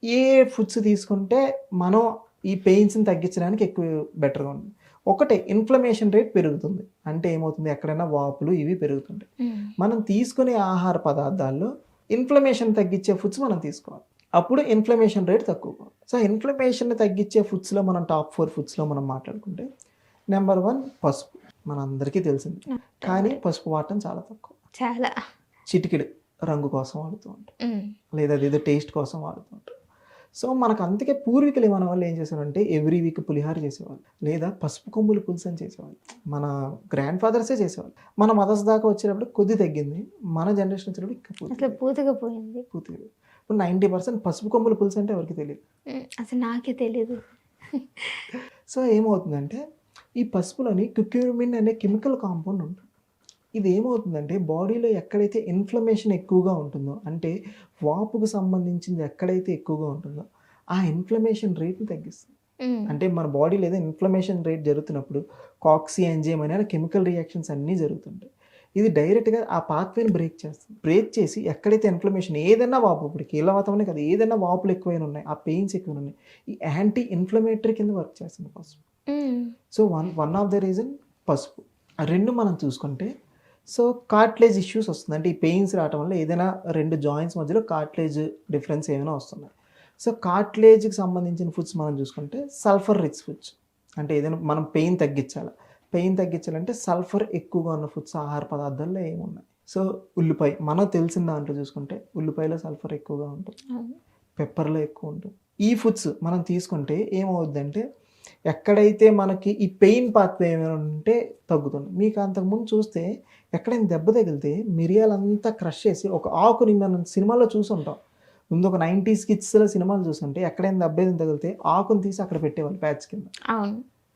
ఏ foods తీసుకుంటే మనం ఈ పెయిన్స్ని తగ్గించడానికి ఎక్కువ బెటర్గా ఉంటుంది. ఒకటే ఇన్ఫ్లమేషన్ రేట్ పెరుగుతుంది. అంటే ఏమవుతుంది, ఎక్కడైనా వాపులు ఇవి పెరుగుతుంటాయి. మనం తీసుకునే ఆహార పదార్థాల్లో ఇన్ఫ్లమేషన్ తగ్గించే ఫుడ్స్ మనం తీసుకోవాలి. అప్పుడు ఇన్ఫ్లమేషన్ రేట్ తక్కువ. సో ఇన్ఫ్లమేషన్ తగ్గించే ఫుడ్స్లో మనం టాప్ 4 ఫుడ్స్లో మనం మాట్లాడుకుంటే నెంబర్ 1 పసుపు. మనందరికీ తెలిసింది, కానీ పసుపు వాడటం చాలా తక్కువ. చాలా చిటికెడు రంగు కోసం వాడుతూ ఉంటాం, లేదా అదేదో టేస్ట్ కోసం వాడుతూ ఉంటాం. సో మనకు అందుకే పూర్వీకులు మన వాళ్ళు ఏం చేసేవారంటే ఎవ్రీ వీక్ పులిహార చేసేవాళ్ళు, లేదా పసుపు కొమ్ములు పులుసు అని చేసేవాళ్ళు. మన గ్రాండ్ ఫాదర్సే చేసేవాళ్ళు. మన మదర్స్ దాకా వచ్చేటప్పుడు కొద్ది తగ్గింది, మన జనరేషన్ వచ్చేటప్పుడు ఇంకా పూర్తిగా పోయింది. ఇప్పుడు 90% పసుపు కొమ్ముల పులుసు అంటే ఎవరికి తెలియదు, అసలు నాకే తెలియదు. సో ఏమవుతుందంటే ఈ పసుపులోని క్యుక్యూమిన్ అనే కెమికల్ కాంపౌండ్ ఉంటుంది. ఇది ఏమవుతుందంటే బాడీలో ఎక్కడైతే ఇన్ఫ్లమేషన్ ఎక్కువగా ఉంటుందో, అంటే వాపుకు సంబంధించింది ఎక్కడైతే ఎక్కువగా ఉంటుందో ఆ ఇన్ఫ్లమేషన్ రేట్ని తగ్గిస్తుంది. అంటే మన బాడీలో ఏదైనా ఇన్ఫ్లమేషన్ రేట్ జరుగుతున్నప్పుడు కాక్సీ ఎంజైమ్ అనే కెమికల్ రియాక్షన్స్ అన్నీ జరుగుతుంటాయి. ఇది డైరెక్ట్గా ఆ పాత్వేని బ్రేక్ చేస్తుంది. బ్రేక్ చేసి ఎక్కడైతే ఇన్ఫ్లమేషన్ ఏదైనా వాపు, ఇప్పుడు కీళ్ళవాతమనే కదా, ఏదైనా వాపులు ఎక్కువైనా ఉన్నాయి, ఆ పెయిన్స్ ఎక్కువ ఉన్నాయి, ఈ యాంటీ ఇన్ఫ్లమేటరీ కింద వర్క్ చేస్తుంది పసుపు. So one of the reason పసుపు. రెండు మనం చూసుకుంటే సో కార్ట్లేజ్ ఇష్యూస్ వస్తుంది. అంటే ఈ పెయిన్స్ రావటం వల్ల ఏదైనా రెండు జాయింట్స్ మధ్యలో కార్ట్లేజ్ డిఫరెన్స్ ఏమైనా వస్తున్నాయి. సో కార్ట్లేజ్కి సంబంధించిన ఫుడ్స్ మనం చూసుకుంటే సల్ఫర్ రిచ్ ఫుడ్స్. అంటే ఏదైనా మనం పెయిన్ తగ్గించాలంటే సల్ఫర్ ఎక్కువగా ఉన్న ఫుడ్స్ ఆహార పదార్థాల్లో ఏమున్నాయి. సో ఉల్లిపాయ, మనకు తెలిసిన దాంట్లో చూసుకుంటే ఉల్లిపాయలో సల్ఫర్ ఎక్కువగా ఉంటుంది, పెప్పర్లో ఎక్కువ ఉంటుంది. ఈ ఫుడ్స్ మనం తీసుకుంటే ఏమవుద్దంటే ఎక్కడైతే మనకి ఈ పెయిన్ పాత్వే ఏమైనా ఉంటే తగ్గుతుంది. మీకు అంతకుముందు చూస్తే ఎక్కడైనా దెబ్బ తగిలితే మిరియాలంతా క్రష్ చేసి ఒక ఆకుని మనం సినిమాలో చూసుంటాం. ముందు ఒక 90s కిడ్స్లో సినిమాలు చూసుంటే ఎక్కడైనా దెబ్బ తగిలితే ఆకుని తీసి అక్కడ పెట్టేవాళ్ళు ప్యాచ్ కింద.